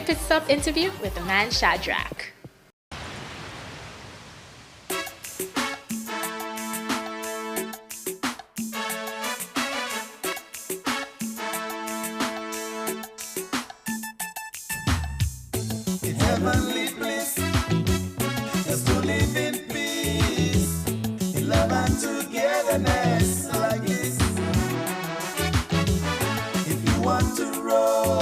Pitstop interview with the man Shadrach. In heavenly bliss, just to live in peace, in love and togetherness like this. If you want to roll,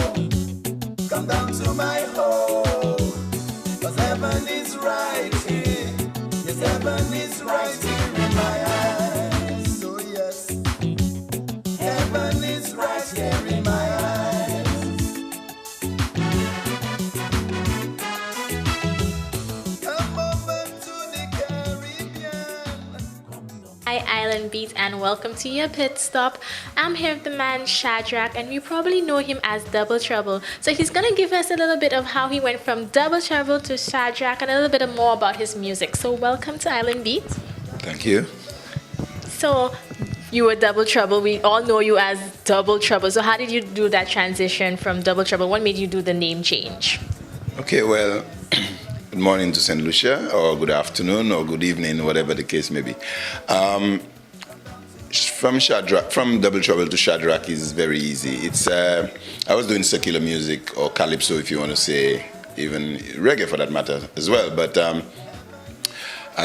come down to my home, 'cause heaven is right here. Yes, heaven is right here in my eyes. So yes, heaven is right here in my eyes. Come over to the Caribbean. Hi Island Beat and welcome to your Pit Stop. I'm here with the man Shadrach and you probably know him as Double Trouble. So he's gonna give us a little bit of how he went from Double Trouble to Shadrach and a little bit more about his music. So welcome to Island Beat. Thank you. So you were Double Trouble. We all know you as Double Trouble. So how did you do that transition from Double Trouble? What made you do the name change? Okay, well, good morning to St. Lucia, or good afternoon, or good evening, whatever the case may be. From Double Trouble to Shadrach is very easy. It's I was doing secular music, or calypso, if you want to say, even reggae for that matter as well. But I'm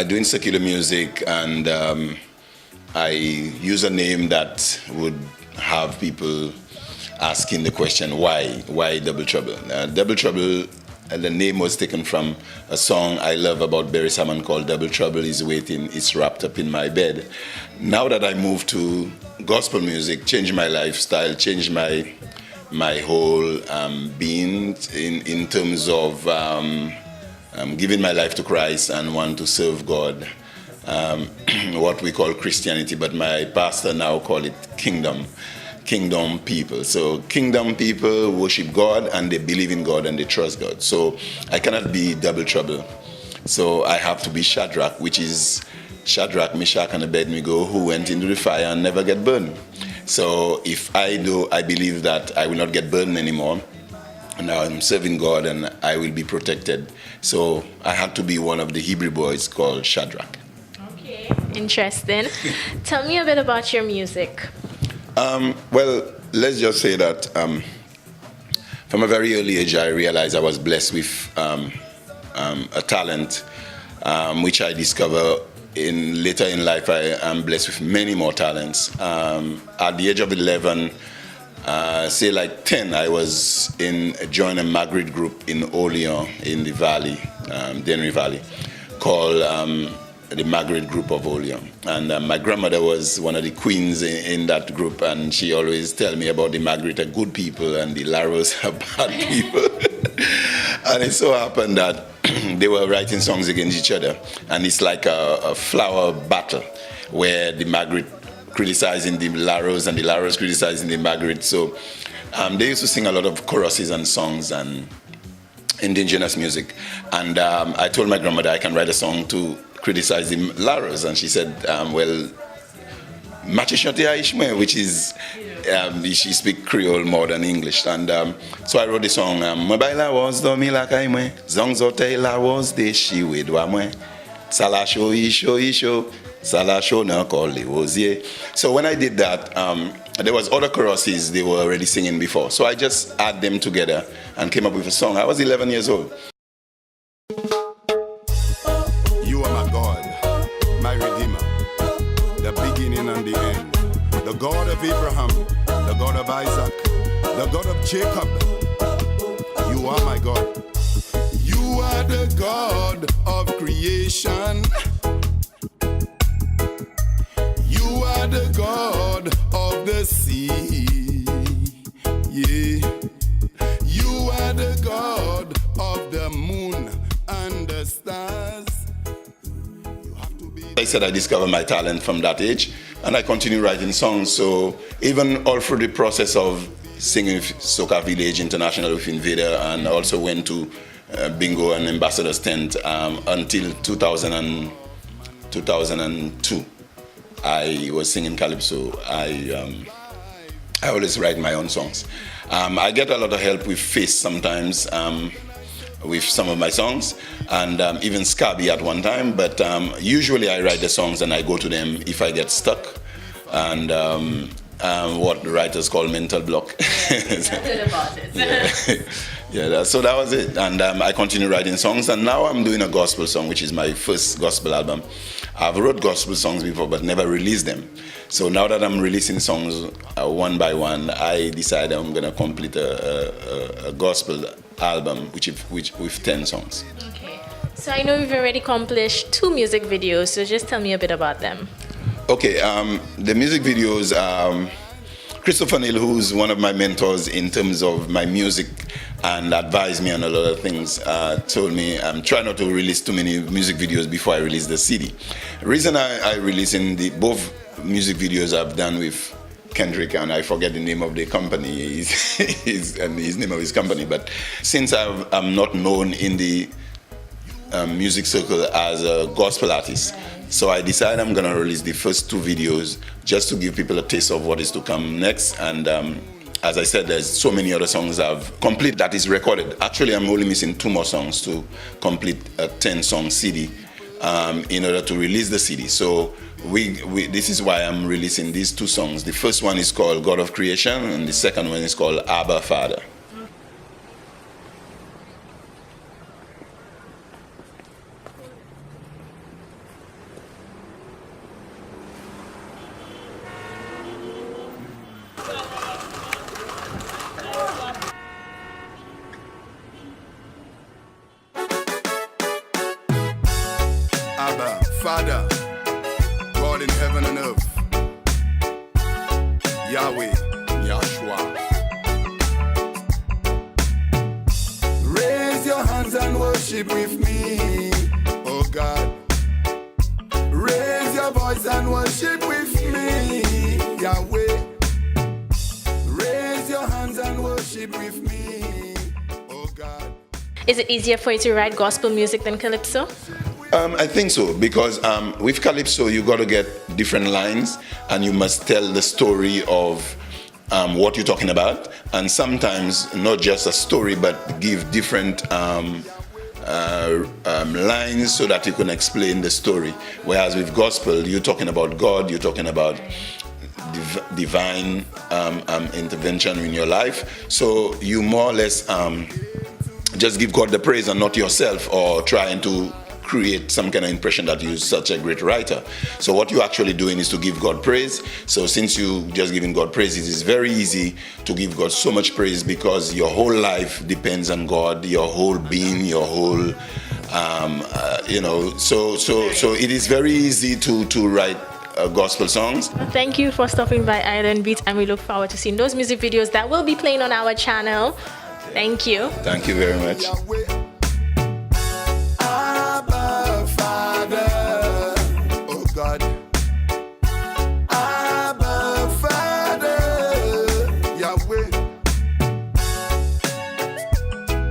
doing secular music, and I use a name that would have people asking the question, why Double Trouble? Double Trouble, the name was taken from a song I love about Barry Salmon called Double Trouble is Waiting, It's Wrapped Up in My Bed. Now that I moved to gospel music, changed my lifestyle, changed my whole being in terms of giving my life to Christ and want to serve God, what we call Christianity, but my pastor now call it kingdom people. So kingdom people worship God and they believe in God and they trust God. So I cannot be Double Trouble. So I have to be Shadrach, which is Shadrach, Meshach, and Abednego, who went into the fire and never get burned. So if I believe that I will not get burned anymore. Now I'm serving God and I will be protected. So I had to be one of the Hebrew boys called Shadrach. Okay, interesting. Tell me a bit about your music. Well, let's just say that from a very early age, I realized I was blessed with a talent, which I discovered later in life. I am blessed with many more talents. At the age of 11, say like 10, I was joined a Margaret group in Olean in the valley, Dennery Valley, called the Margaret group of Olean. And my grandmother was one of the queens in that group, and she always tell me about the Margaret are good people and the Laros are bad people. And it so happened that they were writing songs against each other, and it's like a flower battle where the Margaret criticizing the Laros and the Laros criticizing the Margaret. So they used to sing a lot of choruses and songs and indigenous music. And I told my grandmother I can write a song to criticize the Laros, and she said, well, which is, she speaks Creole more than English. And so I wrote the song, Mabaila was do milakaimwe, zongzote la was de shi wedwamwe, salasho isho, salasho na koli wozie. So when I did that, there was other choruses they were already singing before. So I just add them together and came up with a song. I was 11 years old. You are my God, my Redeemer, the beginning and the end, the God of Abraham, the God of Isaac, the God of Jacob. You are my God. You are the God of creation. You are the God of the sea. Yeah. You are the God of the moon and the stars. I said I discovered my talent from that age, and I continue writing songs. So even all through the process of singing with Soca Village International with Invader, and also went to Bingo and Ambassador's Tent until 2002. I was singing calypso. I always write my own songs. I get a lot of help with Face sometimes with some of my songs, and even Scabby at one time. But usually I write the songs and I go to them if I get stuck, and what the writers call mental block. About it. So that was it. And I continue writing songs, and now I'm doing a gospel song, which is my first gospel album. I've wrote gospel songs before, but never released them. So now that I'm releasing songs one by one, I decided I'm going to complete a gospel album, which with 10 songs. Okay. So I know you've already accomplished 2 music videos, so just tell me a bit about them. Okay, the music videos, Christopher Neal, who's one of my mentors in terms of my music and advised me on a lot of things, told me try not to release too many music videos before I release the CD. The reason I releasing both music videos I've done with Kendrick, and I forget the name of the company, and his name of his company, but since I'm not known in the music circle as a gospel artist, so I decided I'm going to release the first 2 videos just to give people a taste of what is to come next. And as I said, there's so many other songs I've complete that is recorded. Actually, I'm only missing 2 more songs to complete a 10-song CD in order to release the CD. So this is why I'm releasing these 2 songs. The first one is called God of Creation, and the second one is called Abba Father. Abba, Father, God in heaven and earth, Yahweh, Yahshua. Raise your hands and worship with me, oh God. Raise your voice and worship with me, Yahweh. Raise your hands and worship with me, oh God. Is it easier for you to write gospel music than calypso? I think so, because with calypso you got to get different lines, and you must tell the story of what you're talking about, and sometimes not just a story, but give different lines so that you can explain the story. Whereas with gospel, you're talking about God, you're talking about divine intervention in your life, so you more or less just give God the praise and not yourself, or trying to create some kind of impression that you're such a great writer. So what you're actually doing is to give God praise. So since you just giving God praise, it is very easy to give God so much praise, because your whole life depends on God, your whole being, your whole, so it is very easy to write gospel songs. Thank you for stopping by Island Beats, and we look forward to seeing those music videos that will be playing on our channel. Thank you. Thank you very much. Abba, Father, oh God. Abba, Father, Yahweh.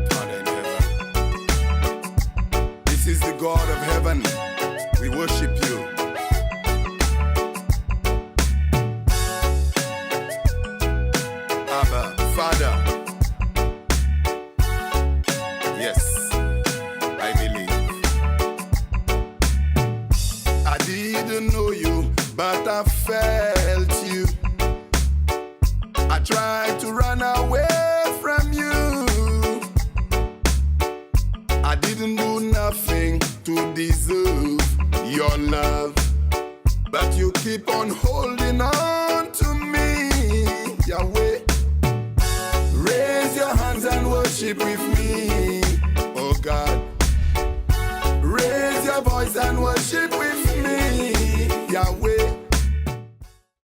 Father in heaven. This is the God of heaven. We worship you. Abba, Father. Yes, I believe. I didn't know you, but I felt you. I tried to run away from you. I didn't do nothing to deserve your love, but you keep on holding on to me, Yahweh. Raise your hands and worship with me, oh God. Raise your voice and worship with me, Yahweh.